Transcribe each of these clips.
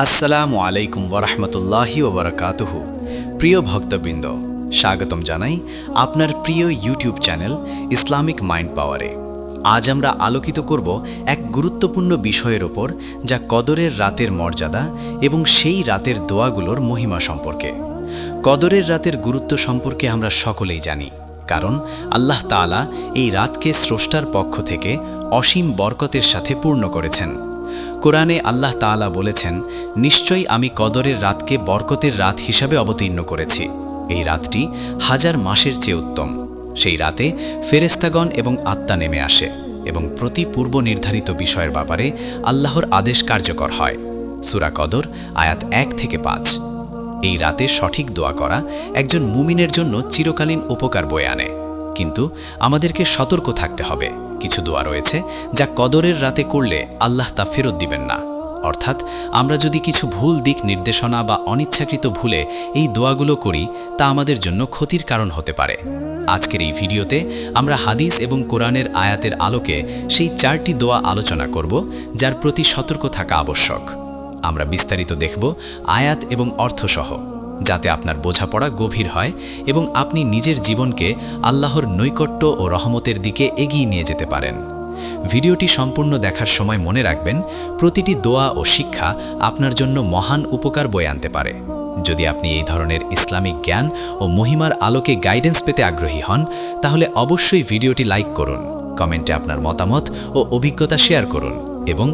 আসসালামু আলাইকুম ওরহমতুল্লাহি ওবরাকাতুহু। প্রিয় ভক্তবৃন্দ, স্বাগতম জানাই আপনার প্রিয় ইউটিউব চ্যানেল ইসলামিক মাইন্ড পাওয়ারে। আজ আমরা আলোকিত করব এক গুরুত্বপূর্ণ বিষয়ের ওপর, যা কদরের রাতের মর্যাদা এবং সেই রাতের দোয়াগুলোর মহিমা সম্পর্কে। কদরের রাতের গুরুত্ব সম্পর্কে আমরা সকলেই জানি, কারণ আল্লাহ তাআলা এই রাতকে স্রষ্টার পক্ষ থেকে অসীম বরকতের সাথে পূর্ণ করেছেন। কোরআনে আল্লাহ তাআলা বলেছেন, নিশ্চয়ই আমি কদরের রাতকে বরকতের রাত হিসাবে অবতীর্ণ করেছি। এই রাতটি 1000 মাসের চেয়ে উত্তম। সেই রাতে ফেরেশতাগণ এবং আত্মা নেমে আসে এবং প্রতি পূর্ব নির্ধারিত বিষয়ের ব্যাপারে আল্লাহর আদেশ কার্যকর হয়। সূরা কদর আয়াত 1 থেকে 5। এই রাতে সঠিক দোয়া করা একজন মুমিনের জন্য চিরকালীন উপকার বয়ে আনে, কিন্তু আমাদেরকে সতর্ক থাকতে হবে। কিছু দোয়া রয়েছে যা কদরের রাতে করলে আল্লাহ তা ফেরত দিবেন না। অর্থাৎ আমরা যদি কিছু ভুল দিক নির্দেশনা বা অনিচ্ছাকৃত ভুলে এই দোয়াগুলো করি, তা আমাদের জন্য ক্ষতির কারণ হতে পারে। আজকের এই ভিডিওতে আমরা হাদিস এবং কোরআনের আয়াতের আলোকে সেই 4টি দোয়া আলোচনা করব, যার প্রতি সতর্ক থাকা আবশ্যক। আমরা বিস্তারিত দেখব আয়াত এবং অর্থসহ, যাতে আপনার বোঝাপড়া গভীর হয় এবং আপনি নিজের জীবনকে আল্লাহর নৈকট্য ও রহমতের দিকে এগিয়ে নিয়ে যেতে পারেন। ভিডিওটি সম্পূর্ণ দেখার সময় মনে রাখবেন, প্রতিটি দোয়া ও শিক্ষা আপনার জন্য মহান উপকার বয়ে আনতে পারে। যদি আপনি এই ধরনের ইসলামিক জ্ঞান ও মহিমার আলোকে গাইডেন্স পেতে আগ্রহী হন, তাহলে অবশ্যই ভিডিওটি লাইক করুন, কমেন্টে আপনার মতামত ও অভিজ্ঞতা শেয়ার করুন এবং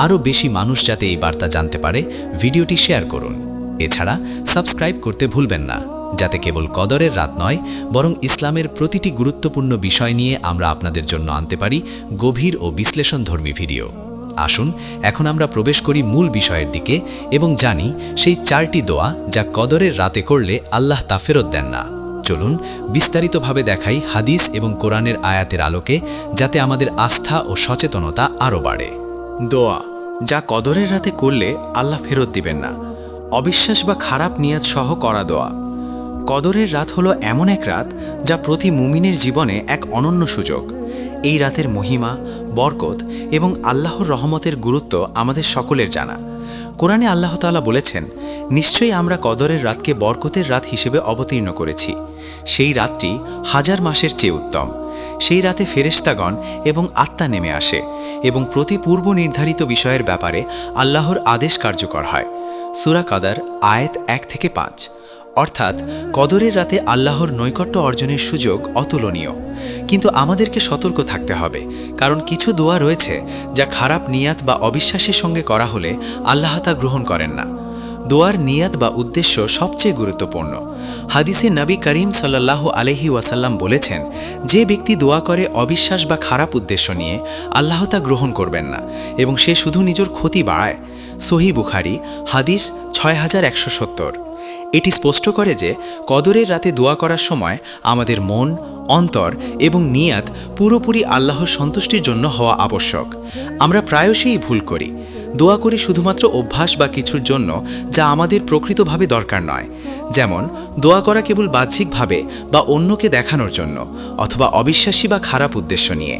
আরও বেশি মানুষ যাতে এই বার্তা জানতে পারে, ভিডিওটি শেয়ার করুন। এছাড়া সাবস্ক্রাইব করতে ভুলবেন না, যাতে কেবল কদরের রাত নয়, বরং ইসলামের প্রতিটি গুরুত্বপূর্ণ বিষয় নিয়ে আমরা আপনাদের জন্য আনতে পারি গভীর ও বিশ্লেষণধর্মী ভিডিও। আসুন এখন আমরা প্রবেশ করি মূল বিষয়ের দিকে এবং জানি সেই 4টি দোয়া যা কদরের রাতে করলে আল্লাহ তা ফেরত দেন না। চলুন বিস্তারিতভাবে দেখাই হাদিস এবং কোরআনের আয়াতের আলোকে, যাতে আমাদের আস্থা ও সচেতনতা আরও বাড়ে। দোয়া যা কদরের রাতে করলে আল্লাহ ফেরত দিবেন না। অবিশ্বাস বা খারাপ নিয়াত সহ করা দোয়া। কদরের রাত হলো এমন এক রাত যা প্রতি মুমিনের জীবনে এক অনন্য সুযোগ। এই রাতের মহিমা, বরকত এবং আল্লাহর রহমতের গুরুত্ব আমাদের সকলের জানা। কোরআনে আল্লাহ তাআলা বলেছেন, নিশ্চয়ই আমরা কদরের রাতকে বরকতের রাত হিসেবে অবতীর্ণ করেছি। সেই রাতটি 1000 মাসের চেয়ে উত্তম। সেই রাতে ফেরেশতাগণ এবং আত্মা নেমে আসে এবং প্রতি পূর্ব নির্ধারিত বিষয়ের ব্যাপারে আল্লাহর আদেশ কার্যকর হয়। সূরা কদর আয়াত 1 থেকে 5। অর্থাৎ কদরের রাতে আল্লাহর নৈকট্য অর্জনের সুযোগ অতুলনীয়। কিন্তু আমাদেরকে সতর্ক থাকতে হবে, কারণ কিছু দোয়া রয়েছে যা খারাপ নিয়াত বা অবিশ্বাসের সঙ্গে করা হলে আল্লাহ তা গ্রহণ করেন না। দোয়ার নিয়াত বা উদ্দেশ্য সবচেয়ে গুরুত্বপূর্ণ। হাদিসে নবী করিম সাল্লাল্লাহু আলাইহি ওয়াসাল্লাম বলেছেন, যে ব্যক্তি দোয়া করে অবিশ্বাস বা খারাপ উদ্দেশ্য নিয়ে, আল্লাহ তা গ্রহণ করবেন না এবং সে শুধু নিজের ক্ষতি বাড়ায়। সহিহ বুখারী হাদিস 6170। এটি স্পষ্ট করে যে কদরের রাতে দোয়া করার সময় আমাদের মন, অন্তর এবং নিয়াত পুরোপুরি আল্লাহর সন্তুষ্টির জন্য হওয়া আবশ্যক। আমরা প্রায়শই ভুল করি, দোয়া করি শুধুমাত্র অভ্যাস বা কিছুর জন্য যা আমাদের প্রকৃতভাবে দরকার নয়। যেমন দোয়া করা কেবল বাহ্যিকভাবে বা অন্যকে দেখানোর জন্য, অথবা অবিশ্বাসী বা খারাপ উদ্দেশ্য নিয়ে।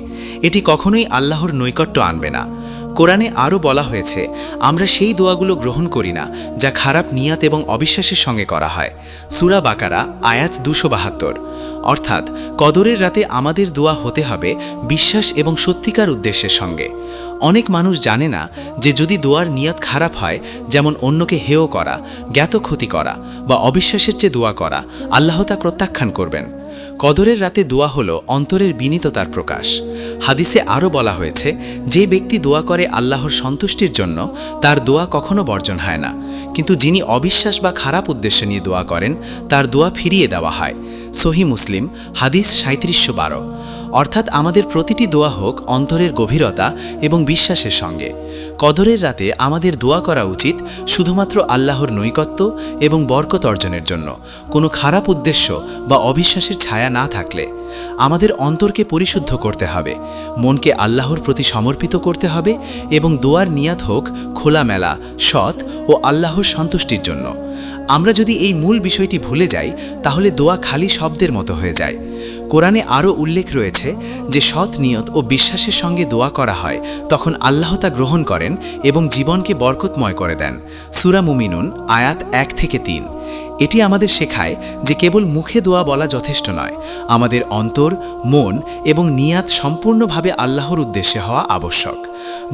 এটি কখনোই আল্লাহর নৈকট্য আনবে না। কোরআনে আরও বলা হয়েছে, আমরা সেই দোয়াগুলো গ্রহণ করি না যা খারাপ নিয়াত এবং অবিশ্বাসের সঙ্গে করা হয়। সূরা বাকারা আয়াত 272। অর্থাৎ কদরের রাতে আমাদের দোয়া হতে হবে বিশ্বাস এবং সত্যিকার উদ্দেশ্যের সঙ্গে। অনেক মানুষ জানে না যে যদি দোয়ার নিয়াত খারাপ হয়, যেমন অন্যকে হেয় করা, জ্ঞাত ক্ষতি করা বা অবিশ্বাসের চেয়ে দোয়া করা, আল্লাহ তা প্রত্যাখ্যান করবেন। কদরের রাতে দোয়া হলো অন্তরের বিনীততার প্রকাশ। হাদিসে আরও বলা হয়েছে, যে ব্যক্তি দোয়া করে আল্লাহর সন্তুষ্টির জন্য, তার দোয়া কখনো বর্জন হয় না। কিন্তু যিনি অবিশ্বাস বা খারাপ উদ্দেশ্য নিয়ে দোয়া করেন, তার দোয়া ফিরিয়ে দেওয়া হয়। সহিহ মুসলিম হাদিস 3712। অর্থাৎ আমাদের প্রতিটি দোয়া হোক অন্তরের গভীরতা এবং বিশ্বাসের সঙ্গে। কদরের রাতে আমাদের দোয়া করা উচিত শুধুমাত্র আল্লাহর নৈকট্য এবং বরকত অর্জনের জন্য, কোনো খারাপ উদ্দেশ্য বা অবিশ্বাসের ছায়া না থাকলে। আমাদের অন্তরকে পরিশুদ্ধ করতে হবে, মনকে আল্লাহর প্রতি সমর্পিত করতে হবে এবং দোয়ার নিয়াত হোক খোলামেলা, সৎ ও আল্লাহর সন্তুষ্টির জন্য। আমরা যদি এই মূল বিষয়টি ভুলে যাই, তাহলে দোয়া খালি শব্দের মতো হয়ে যায়। কোরআনে আরও উল্লেখ রয়েছে যে সৎ নিয়ত ও বিশ্বাসের সঙ্গে দোয়া করা হয় তখন আল্লাহ তা গ্রহণ করেন এবং জীবনকে বরকতময় করে দেন। সূরা মুমিনুন আয়াত 1-3। এটি আমাদের শেখায় যে কেবল মুখে দোয়া বলা যথেষ্ট নয়, আমাদের অন্তর, মন এবং নিয়াত সম্পূর্ণভাবে আল্লাহর উদ্দেশ্যে হওয়া আবশ্যক।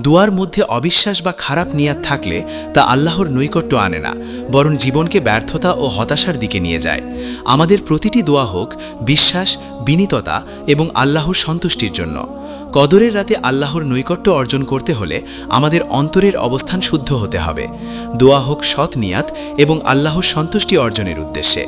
দোয়ার মধ্যে অবিশ্বাস বা খারাপ নিয়াত থাকলে তা আল্লাহর নৈকট্য আনে না, বরং জীবনকে ব্যর্থতা ও হতাশার দিকে নিয়ে যায়। আমাদের প্রতিটি দোয়া হোক বিশ্বাস, বিনীততা এবং আল্লাহর সন্তুষ্টির জন্য। কদরের রাতে আল্লাহর নৈকট্য অর্জন করতে হলে আমাদের অন্তরের অবস্থান শুদ্ধ হতে হবে। দোয়া হোক সৎ নিয়াত এবং আল্লাহর সন্তুষ্টি অর্জনের উদ্দেশ্যে।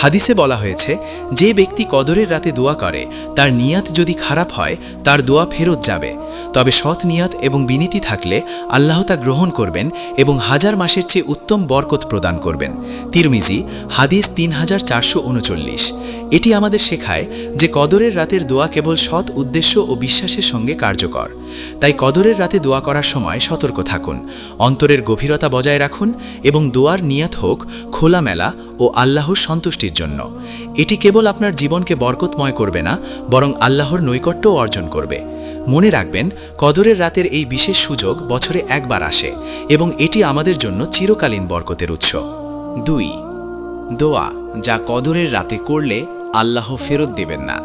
হাদিসে বলা হয়েছে, যে ব্যক্তি কদরের রাতে দোয়া করে তার নিয়াত যদি খারাপ হয় তার দোয়া ফেরত যাবে, তবে সৎ নিয়াত এবং বিনীতি থাকলে আল্লাহ তা গ্রহণ করবেন এবং 1000 মাসের চেয়ে উত্তম বরকত প্রদান করবেন। তিরমিজি হাদিস 3439। এটি আমাদের শেখায় যে কদরের রাতের দোয়া কেবল সৎ উদ্দেশ্য ও বিশ্বাসের সঙ্গে কার্যকর। তাই কদরের রাতে দোয়া করার সময় সতর্ক থাকুন, অন্তরের গভীরতা বজায় রাখুন এবং দোয়ার নিয়াত হোক খোলামেলা ও আল্লাহর সন্তুষ্টির জন্য। এটি কেবল আপনার জীবনকে বরকতময় করবে না, বরং আল্লাহর নৈকট্যও অর্জন করবে। মনে রাখবেন, কদরের রাতের এই বিশেষ সুযোগ বছরে একবার আসে এবং এটি আমাদের জন্য চিরকালীন বরকতের উৎস। 2. দোয়া যা কদরের রাতে করলে আল্লাহ ফেরত দেবেন না।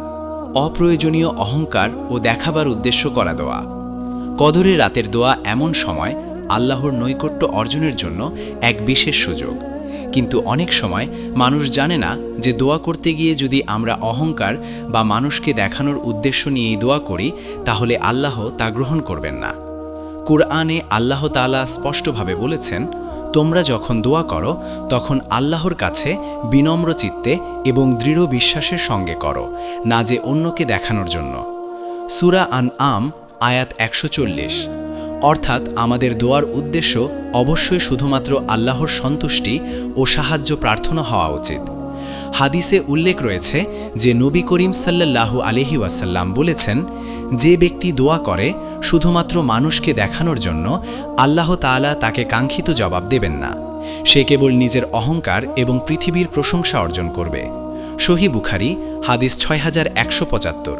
অপ্রয়োজনীয় অহংকার ও দেখাবার উদ্দেশ্য করা দোয়া। কদরের রাতের দোয়া এমন সময় আল্লাহর নৈকট্য অর্জনের জন্য এক বিশেষ সুযোগ, কিন্তু অনেক সময় মানুষ জানে না যে দোয়া করতে গিয়ে যদি আমরা অহংকার বা মানুষকে দেখানোর উদ্দেশ্য নিয়েই দোয়া করি তাহলে আল্লাহ তা গ্রহণ করবেন না। কুরআনে আল্লাহ তাআলা স্পষ্টভাবে বলেছেন, তোমরা যখন দোয়া করো তখন আল্লাহর কাছে বিনম্র চিত্তে এবং দৃঢ় বিশ্বাসের সঙ্গে করো, না যে অন্যকে দেখানোর জন্য। সূরা আনআম আয়াত 140। অর্থাৎ আমাদের দোয়ার উদ্দেশ্য অবশ্যই শুধুমাত্র আল্লাহর সন্তুষ্টি ও সাহায্য প্রার্থনা হওয়া উচিত। হাদিসে উল্লেখ রয়েছে যে নবী করিম সাল্লাল্লাহু আলাইহি ওয়াসাল্লাম বলেছেন, যে ব্যক্তি দোয়া করে শুধুমাত্র মানুষকে দেখানোর জন্য আল্লাহ তাআলা তাকে কাঙ্ক্ষিত জবাব দেবেন না। সে কেবল নিজের অহংকার এবং পৃথিবীর প্রশংসা অর্জন করবে। সহিহ বুখারী হাদিস 6175।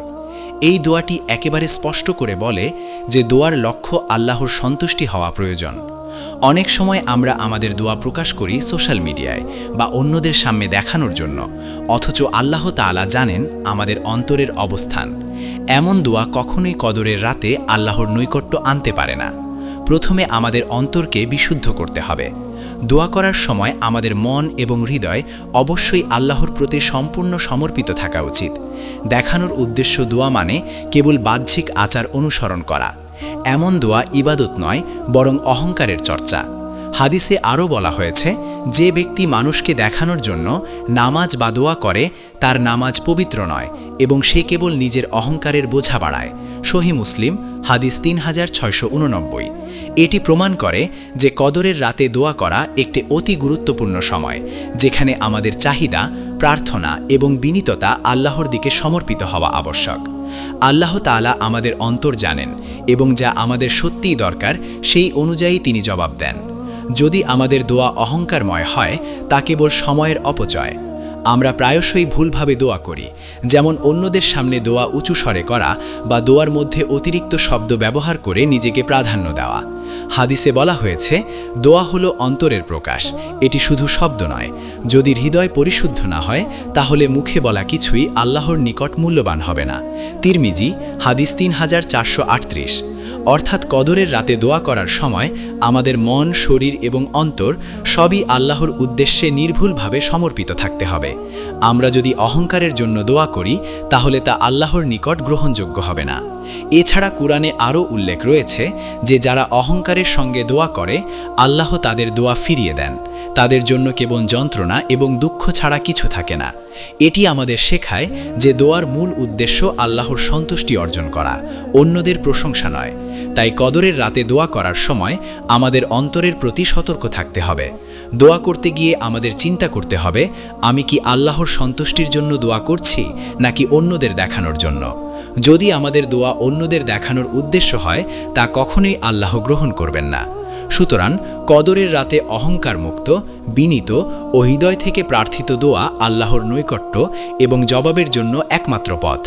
এই দোয়াটি একেবারে স্পষ্ট করে বলে যে দোয়ার লক্ষ্য আল্লাহর সন্তুষ্টি হওয়া প্রয়োজন। অনেক সময় আমরা আমাদের দোয়া প্রকাশ করি সোশ্যাল মিডিয়ায় বা অন্যদের সামনে দেখানোর জন্য, অথচ আল্লাহ তাআলা জানেন আমাদের অন্তরের অবস্থান। এমন দোয়া কখনোই কদরের রাতে আল্লাহর নৈকট্য আনতে পারে না। প্রথমে আমাদের অন্তরকে বিশুদ্ধ করতে হবে। দোয়া করার সময় আমাদের মন এবং হৃদয় অবশ্যই আল্লাহর প্রতি সম্পূর্ণ সমর্পিত থাকা উচিত। দেখানোর উদ্দেশ্য দোয়া মানে কেবল বাহ্যিক আচার অনুসরণ করা। এমন দোয়া ইবাদত নয়, বরং অহংকারের চর্চা। হাদিসে আরও বলা হয়েছে, যে ব্যক্তি মানুষকে দেখানোর জন্য নামাজ বা দোয়া করে তার নামাজ পবিত্র নয় এবং সে কেবল নিজের অহংকারের বোঝা বাড়ায়। সহিহ মুসলিম হাদিস 3689। এটি প্রমাণ করে যে কদরের রাতে দোয়া করা একটি অতি গুরুত্বপূর্ণ সময়, যেখানে আমাদের চাহিদা, প্রার্থনা এবং বিনীততা আল্লাহর দিকে সমর্পিত হওয়া আবশ্যক। আল্লাহ তাআলা আমাদের অন্তর জানেন এবং যা আমাদের সত্যিই দরকার সেই অনুযায়ী তিনি জবাব দেন। যদি আমাদের দোয়া অহংকারময় হয় তা কেবল সময়ের অপচয়। আমরা প্রায়শই ভুলভাবে দোয়া করি, যেমন অন্যদের সামনে দোয়া উঁচু স্বরে করা বা দোয়ার মধ্যে অতিরিক্ত শব্দ ব্যবহার করে নিজেকে প্রাধান্য দেওয়া। হাদিসে বলা হয়েছে, দোয়া হলো অন্তরের প্রকাশ, এটি শুধু শব্দ নয়। যদি হৃদয় পরিশুদ্ধ না হয় তাহলে মুখে বলা কিছুই আল্লাহর নিকট মূল্যবান হবে না। তিরমিজি হাদিস 3438। অর্থাৎ কদরের রাতে দোয়া করার সময় আমাদের মন, শরীর এবং অন্তর সবই আল্লাহর উদ্দেশ্যে নির্ভুলভাবে সমর্পিত থাকতে হবে। আমরা যদি অহংকারের জন্য দোয়া করি তাহলে তা আল্লাহর নিকট গ্রহণযোগ্য হবে না। এছাড়া কুরআনে আরও উল্লেখ রয়েছে যে যারা অহংকারের সঙ্গে দোয়া করে আল্লাহ তাদের দোয়া ফিরিয়ে দেন। তাদের জন্য কেবল যন্ত্রণা এবং দুঃখ ছাড়া কিছু থাকে না। এটি আমাদের শেখায় যে দোয়ার মূল উদ্দেশ্য আল্লাহর সন্তুষ্টি অর্জন করা, অন্যদের প্রশংসা নয়। তাই কদরের রাতে দোয়া করার সময় আমাদের অন্তরের প্রতি সতর্ক থাকতে হবে। দোয়া করতে গিয়ে আমাদের চিন্তা করতে হবে, আমি কি আল্লাহর সন্তুষ্টির জন্য দোয়া করছি নাকি অন্যদের দেখানোর জন্য। যদি আমাদের দোয়া অন্যদের দেখানোর উদ্দেশ্য হয় তা কখনোই আল্লাহ গ্রহণ করবেন না। সুতরাং কদরের রাতে অহংকার মুক্ত, বিনীত ও হৃদয় থেকে প্রার্থিত দোয়া আল্লাহর নৈকট্য এবং জবাবের জন্য একমাত্র পথ।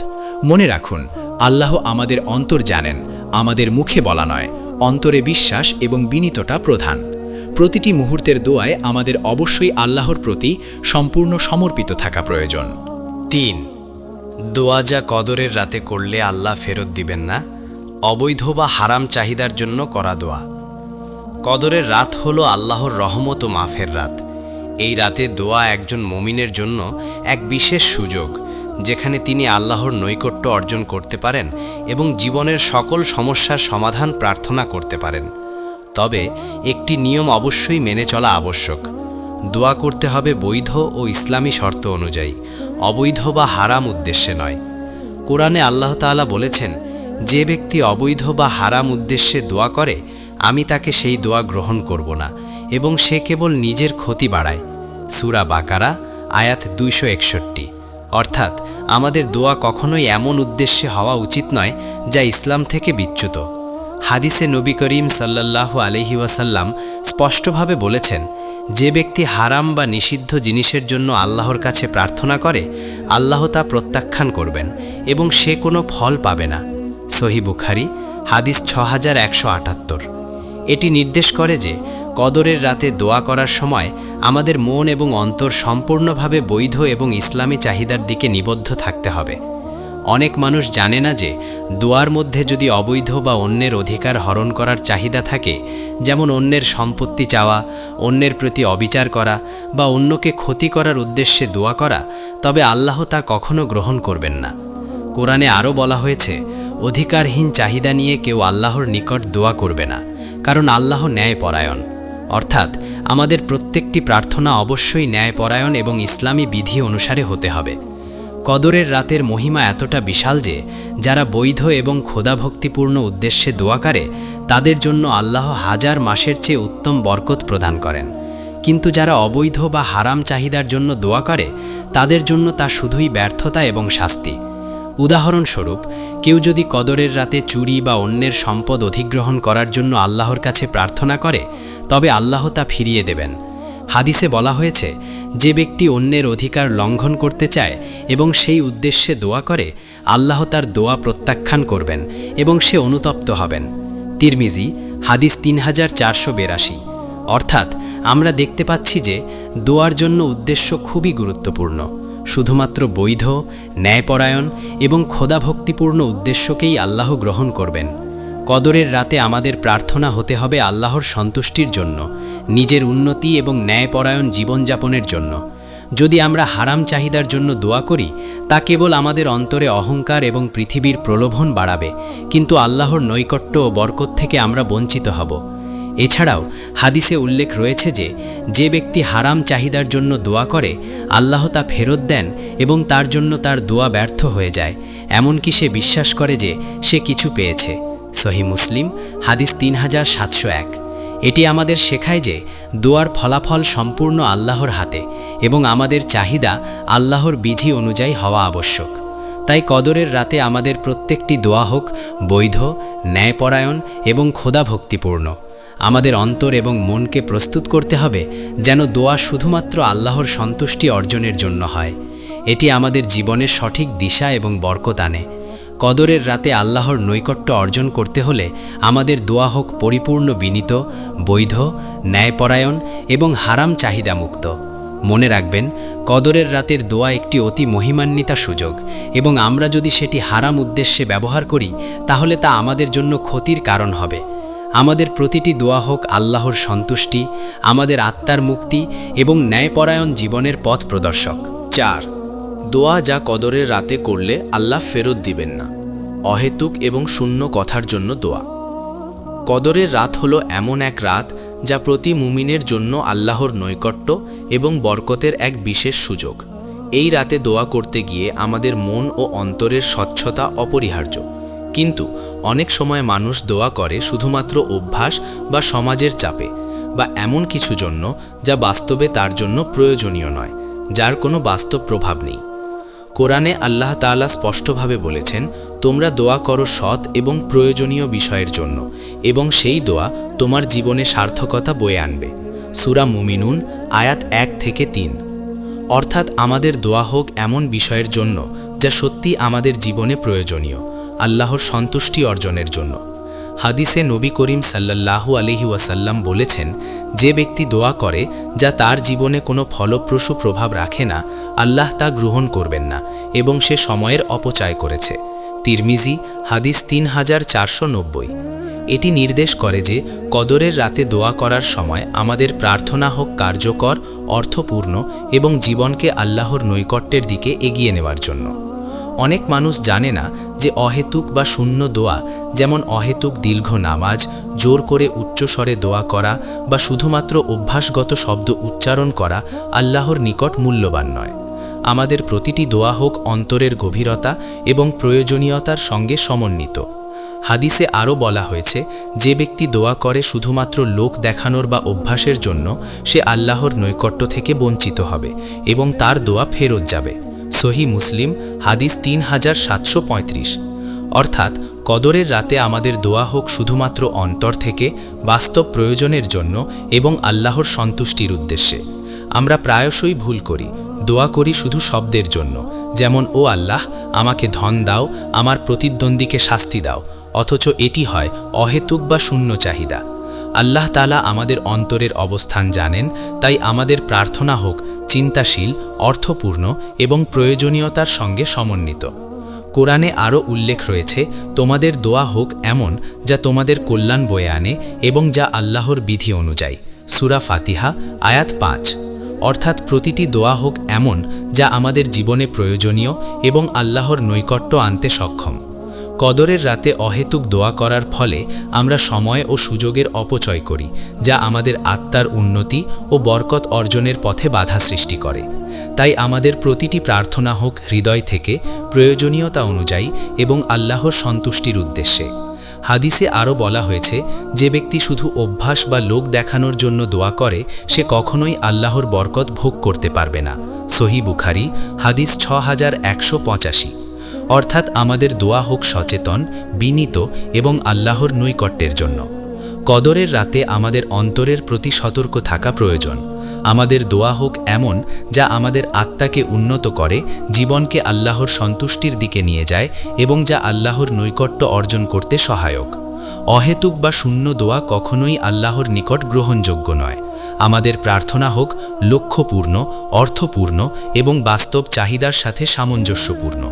মনে রাখুন, আল্লাহ আমাদের অন্তর জানেন, আমাদের মুখে বলা নয়। অন্তরে বিশ্বাস এবং বিনীততা প্রধান। প্রতিটি মুহূর্তের দোয়ায় আমাদের অবশ্যই আল্লাহর প্রতি সম্পূর্ণ সমর্পিত থাকা প্রয়োজন। 3. দোয়া যা কদরের রাতে করলে আল্লাহ ফেরত দিবেন না, অবৈধ বা হারাম চাহিদার জন্য করা দোয়া। কদরের রাত হলো আল্লাহর রহমত ও মাফের রাত। এই রাতে দোয়া একজন মুমিনের জন্য এক বিশেষ সুযোগ, যেখানে তিনি আল্লাহর নৈকট্য অর্জন করতে পারেন এবং জীবনের সকল সমস্যার সমাধান প্রার্থনা করতে পারেন। তবে একটি নিয়ম অবশ্যই মেনে চলা আবশ্যক। দোয়া করতে হবে বৈধ ও ইসলামী শর্ত অনুযায়ী, অবৈধ বা হারাম উদ্দেশ্যে নয়। কোরআনে আল্লাহ তাআলা বলেছেন, যে ব্যক্তি অবৈধ বা হারাম উদ্দেশ্যে দোয়া করে আমি তাকে সেই দোয়া গ্রহণ করব না, এবং সে কেবল নিজের ক্ষতি বাড়ায়। সূরা বাকারা আয়াত 261। অর্থাৎ আমাদের দোয়া কখনোই এমন উদ্দেশ্যে হওয়া উচিত নয় যা ইসলাম থেকে বিচ্যুত। হাদিসে নবী করিম সাল্লাল্লাহু আলাইহি ওয়াসাল্লাম স্পষ্টভাবে বলেছেন, যে ব্যক্তি হারাম বা নিষিদ্ধ জিনিসের জন্য আল্লাহর কাছে প্রার্থনা করে আল্লাহ তা প্রত্যাখ্যান করবেন এবং সে কোনো ফল পাবে না। সহিহ বুখারী হাদিস 6178। এটি নির্দেশ করে যে কদরের রাতে দোয়া করার সময় আমাদের মন এবং অন্তর সম্পূর্ণভাবে বৈধ এবং ইসলামী চাহিদার দিকে নিবদ্ধ থাকতে হবে। অনেক মানুষ জানে না যে দোয়ার মধ্যে যদি অবৈধ বা অন্যের অধিকার হরণ করার চাহিদা থাকে, যেমন অন্যের সম্পত্তি চাওয়া, অন্যের প্রতি অবিচার করা বা অন্যকে ক্ষতি করার উদ্দেশ্যে দোয়া করা, তবে আল্লাহ তা কখনো গ্রহণ করবেন না। কোরআনে আরও বলা হয়েছে, অধিকারহীন চাহিদা নিয়ে কেউ আল্লাহর নিকট দোয়া করবে না, কারণ আল্লাহ ন্যায়পরায়ণ। অর্থাৎ আমাদের প্রত্যেকটি প্রার্থনা অবশ্যই ন্যায়পরায়ণ এবং ইসলামী বিধি অনুসারে হতে হবে। কদরের রাতের মহিমা এতটা বিশাল যে যারা বৈধ এবং খোদাভক্তিপূর্ণ উদ্দেশ্যে দোয়া করে তাদের জন্য আল্লাহ হাজার মাসের চেয়ে উত্তম বরকত প্রদান করেন, কিন্তু যারা অবৈধ বা হারাম চাহিদার জন্য দোয়া করে তাদের জন্য তা শুধুই ব্যর্থতা এবং শাস্তি। উদাহরণস্বরূপ, কেউ যদি কদরের রাতে চুরি বা অন্যের সম্পদ অধিগ্রহণ করার জন্য আল্লাহর কাছে প্রার্থনা করে তবে আল্লাহ তা ফিরিয়ে দেবেন। হাদিসে বলা হয়েছে, যে ব্যক্তি অন্যের অধিকার লঙ্ঘন করতে চায় এবং সেই উদ্দেশ্যে দোয়া করে আল্লাহ তার দোয়া প্রত্যাখ্যান করবেন এবং সে অনুতপ্ত হবেন। তিরমিজি হাদিস 3482। অর্থাৎ আমরা দেখতে পাচ্ছি যে দোয়ার জন্য উদ্দেশ্য খুবই গুরুত্বপূর্ণ। শুধুমাত্র বৈধ, ন্যায়পরায়ণ এবং খোদাভক্তিপূর্ণ উদ্দেশ্যকেই আল্লাহ গ্রহণ করবেন। কদরের রাতে আমাদের প্রার্থনা হতে হবে আল্লাহর সন্তুষ্টির জন্য, নিজের উন্নতি এবং ন্যায়পরায়ণ জীবনযাপনের জন্য। যদি আমরা হারাম চাহিদার জন্য দোয়া করি তা কেবল আমাদের অন্তরে অহংকার এবং পৃথিবীর প্রলোভন বাড়াবে, কিন্তু আল্লাহর নৈকট্য ও বরকত থেকে আমরা বঞ্চিত হব। এছাড়াও হাদিসে উল্লেখ রয়েছে যে যে ব্যক্তি হারাম চাহিদার জন্য দোয়া করে আল্লাহ তা ফেরত দেন এবং তার জন্য তার দোয়া ব্যর্থ হয়ে যায়, এমনকি সে বিশ্বাস করে যে সে কিছু পেয়েছে। সহিহ মুসলিম হাদিস 3701। এটি আমাদের শেখায় যে দোয়ার ফলাফল সম্পূর্ণ আল্লাহর হাতে এবং আমাদের চাহিদা আল্লাহর বিধি অনুযায়ী হওয়া আবশ্যক। তাই কদরের রাতে আমাদের প্রত্যেকটি দোয়া হোক বৈধ, ন্যায়পরায়ণ এবং খোদাভক্তিপূর্ণ। আমাদের অন্তর এবং মনকে প্রস্তুত করতে হবে যেন দোয়া শুধুমাত্র আল্লাহর সন্তুষ্টি অর্জনের জন্য হয়। এটি আমাদের জীবনের সঠিক দিশা এবং বরকত আনে। কদরের রাতে আল্লাহর নৈকট্য অর্জন করতে হলে আমাদের দোয়া হোক পরিপূর্ণ বিনীত, বৈধ, ন্যায়পরায়ণ এবং হারাম চাহিদামুক্ত। মনে রাখবেন, কদরের রাতের দোয়া একটি অতি মহিমান্বিত সুযোগ এবং আমরা যদি সেটি হারাম উদ্দেশ্যে ব্যবহার করি তাহলে তা আমাদের জন্য ক্ষতির কারণ হবে। আমাদের প্রতিটি দোয়া হোক আল্লাহর সন্তুষ্টি, আমাদের আত্মার মুক্তি এবং ন্যায়পরায়ণ জীবনের পথ প্রদর্শক। 4. দোয়া যা কদরের রাতে করলে আল্লাহ ফেরত দিবেন না, অহেতুক এবং শূন্য কথার জন্য দোয়া। কদরের রাত হলো এমন এক রাত যা প্রতি মুমিনের জন্য আল্লাহর নৈকট্য এবং বরকতের এক বিশেষ সুযোগ। এই রাতে দোয়া করতে গিয়ে আমাদের মন ও অন্তরের স্বচ্ছতা অপরিহার্য, কিন্তু অনেক সময় মানুষ দোয়া করে শুধুমাত্র অভ্যাস বা সমাজের চাপে বা এমন কিছু জন্য যা বাস্তবে তার জন্য প্রয়োজনীয় নয়, যার কোনো বাস্তব প্রভাব নেই। কোরআনে আল্লাহ তাআলা স্পষ্টভাবে বলেছেন, তোমরা দোয়া করো সৎ এবং প্রয়োজনীয় বিষয়ের জন্য এবং সেই দোয়া তোমার জীবনে সার্থকতা বয়ে আনবে। সূরা মুমিনুন আয়াত 1 থেকে 3। অর্থাৎ আমাদের দোয়া হোক এমন বিষয়ের জন্য যা সত্যি আমাদের জীবনে প্রয়োজনীয়, আল্লাহর সন্তুষ্টি অর্জনের জন্য। হাদিসে নবী করিম সাল্লাল্লাহু আলাইহি ওয়াসাল্লাম বলেছেন, যে ব্যক্তি দোয়া করে যা তার জীবনে কোনো ফলপ্রসূ প্রভাব রাখে না, আল্লাহ তা গ্রহণ করবেন না এবং সে সময়ের অপচয় করেছে। তিরমিজি হাদিস 3490। এটি নির্দেশ করে যে কদরের রাতে দোয়া করার সময় আমাদের প্রার্থনা হোক কার্যকর, অর্থপূর্ণ এবং জীবনকে আল্লাহর নৈকট্যের দিকে এগিয়ে নেওয়ার জন্য। অনেক মানুষ জানে না যে অহেতুক বা শূন্য দোয়া, যেমন অহেতুক দীর্ঘ নামাজ, জোর করে উচ্চস্বরে দোয়া করা বা শুধুমাত্র অভ্যাসগত শব্দ উচ্চারণ করা আল্লাহর নিকট মূল্যবান নয়। আমাদের প্রতিটি দোয়া হোক অন্তরের গভীরতা এবং প্রয়োজনীয়তার সঙ্গে সমন্বিত। হাদিসে আরও বলা হয়েছে, যে ব্যক্তি দোয়া করে শুধুমাত্র লোক দেখানোর বা অভ্যাসের জন্য, সে আল্লাহর নৈকট্য থেকে বঞ্চিত হবে এবং তার দোয়া ফেরত যাবে। সহি মুসলিম হাদিস 3735। অর্থাৎ কদরের রাতে আমাদের দোয়া হোক শুধুমাত্র অন্তর থেকে, বাস্তব প্রয়োজনের জন্য এবং আল্লাহর সন্তুষ্টির উদ্দেশ্যে। আমরা প্রায়শই ভুল করি, দোয়া করি শুধু শব্দের জন্য, যেমন ও আল্লাহ আমাকে ধন দাও, আমার প্রতিদ্বন্দ্বীকে শাস্তি দাও, অথচ এটি হয় অহেতুক বা শূন্য চাহিদা। আল্লাহ তাআলা আমাদের অন্তরের অবস্থান জানেন, তাই আমাদের প্রার্থনা হোক চিন্তাশীল, অর্থপূর্ণ এবং প্রয়োজনীয়তার সঙ্গে সমন্বিত। কোরআনে আরও উল্লেখ রয়েছে, তোমাদের দোয়া হোক এমন যা তোমাদের কল্যাণ বয়ে আনে এবং যা আল্লাহর বিধি অনুযায়ী। সূরা ফাতিহা আয়াত 5। অর্থাৎ প্রতিটি দোয়া হোক এমন যা আমাদের জীবনে প্রয়োজনীয় এবং আল্লাহর নৈকট্য আনতে সক্ষম। কদরের রাতে অহেতুক দোয়া করার ফলে আমরা সময় ও সুযোগের অপচয় করি, যা আমাদের আত্মার উন্নতি ও বরকত অর্জনের পথে বাধা সৃষ্টি করে। তাই আমাদের প্রতিটি প্রার্থনা হোক হৃদয় থেকে, প্রয়োজনীয়তা অনুযায়ী এবং আল্লাহর সন্তুষ্টির উদ্দেশ্যে। হাদিসে আরও বলা হয়েছে, যে ব্যক্তি শুধু অভ্যাস বা লোক দেখানোর জন্য দোয়া করে, সে কখনোই আল্লাহর বরকত ভোগ করতে পারবে না। সহি বুখারী হাদিস 6185। অর্থাৎ আমাদের দোয়া হোক সচেতন, বিনীত এবং আল্লাহর নৈকট্যের জন্য। কদরের রাতে আমাদের অন্তরের প্রতি সতর্ক থাকা প্রয়োজন। আমাদের দোয়া হোক এমন যা আমাদের আত্মাকে উন্নত করে, জীবনকে আল্লাহর সন্তুষ্টির দিকে নিয়ে যায় এবং যা আল্লাহর নৈকট্য অর্জন করতে সহায়ক। অহেতুক বা শূন্য দোয়া কখনোই আল্লাহর নিকট গ্রহণযোগ্য নয়। আমাদের প্রার্থনা হোক লক্ষ্যপূর্ণ, অর্থপূর্ণ এবং বাস্তব চাহিদার সাথে সামঞ্জস্যপূর্ণ।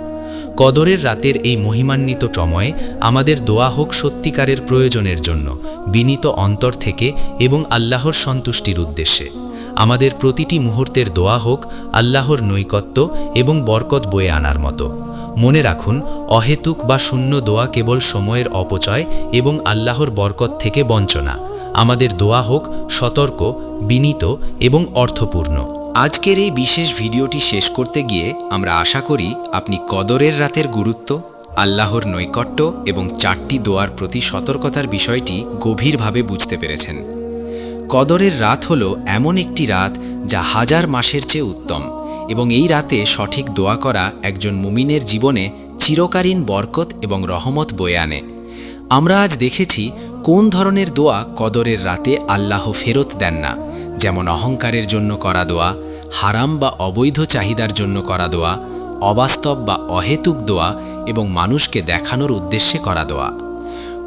কদরের রাতের এই মহিমান্বিত সময়ে আমাদের দোয়া হোক সত্যিকারের প্রয়োজনের জন্য, বিনীত অন্তর থেকে এবং আল্লাহর সন্তুষ্টির উদ্দেশ্যে। আমাদের প্রতিটি মুহূর্তের দোয়া হোক আল্লাহর নৈকট্য এবং বরকত বয়ে আনার মতো। মনে রাখুন, অহেতুক বা শূন্য দোয়া কেবল সময়ের অপচয় এবং আল্লাহর বরকত থেকে বঞ্চনা। আমাদের দোয়া হোক সতর্ক, বিনীত এবং অর্থপূর্ণ। আজকের এই বিশেষ ভিডিওটি শেষ করতে গিয়ে আমরা আশা করি আপনি কদরের রাতের গুরুত্ব, আল্লাহর নৈকট্য এবং 4টি দোয়ার প্রতি সতর্কতার বিষয়টি গভীরভাবে বুঝতে পেরেছেন। কদরের রাত হলো এমন একটি রাত যা হাজার মাসের চেয়ে উত্তম, এবং এই রাতে সঠিক দোয়া করা একজন মুমিনের জীবনে চিরকালীন বরকত এবং রহমত বয়ে আনে। আমরা আজ দেখেছি কোন ধরনের দোয়া কদরের রাতে আল্লাহ ফেরত দেন না, যেমন অহংকারের জন্য করা দোয়া, হারাম বা অবৈধ চাহিদার জন্য করা দোয়া, অবাস্তব বা অহেতুক দোয়া এবং মানুষকে দেখানোর উদ্দেশ্যে করা দোয়া।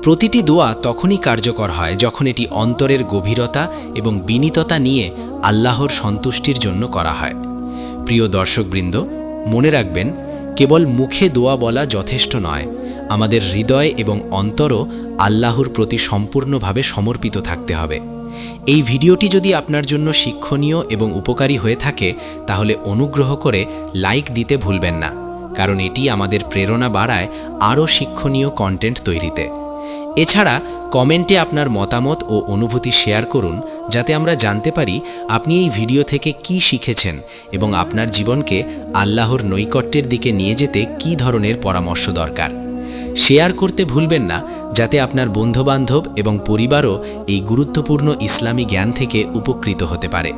প্রতিটি দোয়া তখনই কার্যকর হয় যখন এটি অন্তরের গভীরতা এবং বিনীততা নিয়ে আল্লাহর সন্তুষ্টির জন্য করা হয়। প্রিয় দর্শকবৃন্দ, মনে রাখবেন, কেবল মুখে দোয়া বলা যথেষ্ট নয়, আমাদের হৃদয় এবং অন্তরও আল্লাহর প্রতি সম্পূর্ণভাবে সমর্পিত থাকতে হবে। এই ভিডিওটি যদি আপনার জন্য শিক্ষণীয় এবং উপকারী হয়ে থাকে, তাহলে অনুগ্রহ করে লাইক দিতে ভুলবেন না, কারণ এটি আমাদের প্রেরণা বাড়ায় আরও শিক্ষণীয় কন্টেন্ট তৈরিতে। এছাড়া কমেন্টে আপনার মতামত ও অনুভূতি শেয়ার করুন, যাতে আমরা জানতে পারি আপনি এই ভিডিও থেকে কি শিখেছেন এবং আপনার জীবনকে আল্লাহর নৈকট্যের দিকে নিয়ে যেতে কী ধরনের পরামর্শ দরকার। শেয়ার করতে ভুলবেন না, যাতে আপনার বন্ধুবান্ধব এবং পরিবারও এই গুরুত্বপূর্ণ ইসলামী জ্ঞান থেকে উপকৃত হতে পারে।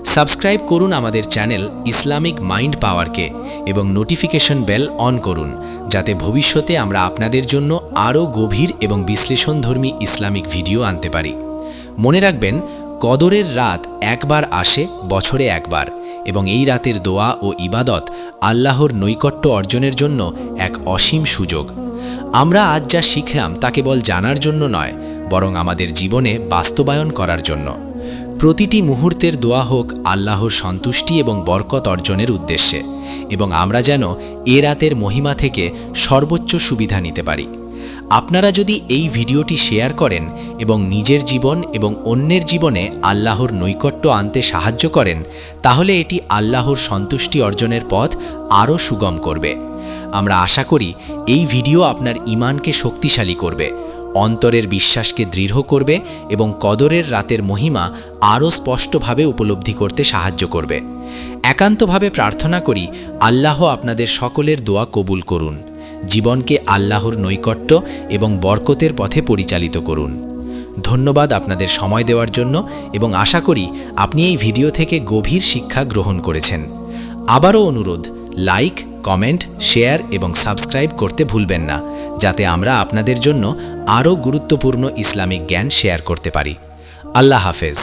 সাবস্ক্রাইব করুন আমাদের চ্যানেল ইসলামিক মাইন্ড পাওয়ারকে এবং নোটিফিকেশন বেল অন করুন, যাতে ভবিষ্যতে আমরা আপনাদের জন্য আরও গভীর এবং বিশ্লেষণধর্মী ইসলামিক ভিডিও আনতে পারি। মনে রাখবেন, কদরের রাত একবার আসে, বছরে একবার, এবং এই রাতের দোয়া ও ইবাদত আল্লাহর নৈকট্য অর্জনের জন্য এক অসীম সুযোগ। আমরা আজ যা শিখলাম তা কেবল জানার জন্য নয়, বরং আমাদের জীবনে বাস্তবায়ন করার জন্য। প্রতিটি মুহূর্তের দোয়া হোক আল্লাহর সন্তুষ্টি এবং বরকত অর্জনের উদ্দেশ্যে, এবং আমরা যেন এ রাতের মহিমা থেকে সর্বোচ্চ সুবিধা নিতে পারি। আপনারা যদি এই ভিডিওটি শেয়ার করেন এবং নিজের জীবন এবং অন্যের জীবনে আল্লাহর নৈকট্য আনতে সাহায্য করেন, তাহলে এটি আল্লাহর সন্তুষ্টি অর্জনের পথ আরও সুগম করবে। আমরা আশা করি এই ভিডিও আপনার ঈমানকে শক্তিশালী করবে, অন্তরের বিশ্বাসকে দৃঢ় করবে এবং কদরের রাতের মহিমা আরও স্পষ্টভাবে উপলব্ধি করতে সাহায্য করবে। একান্তভাবে প্রার্থনা করি আল্লাহ আপনাদের সকলের দোয়া কবুল করুন, জীবনকে আল্লাহর নৈকট্য এবং বরকতের পথে পরিচালিত করুন। ধন্যবাদ আপনাদের সময় দেওয়ার জন্য, এবং আশা করি আপনি এই ভিডিও থেকে গভীর শিক্ষা গ্রহণ করেছেন। আবারও অনুরোধ, লাইক, কমেন্ট, শেয়ার এবং সাবস্ক্রাইব করতে ভুলবেন না, যাতে আমরা আপনাদের জন্য আরও গুরুত্বপূর্ণ ইসলামিক জ্ঞান শেয়ার করতে পারি। আল্লাহ হাফেজ।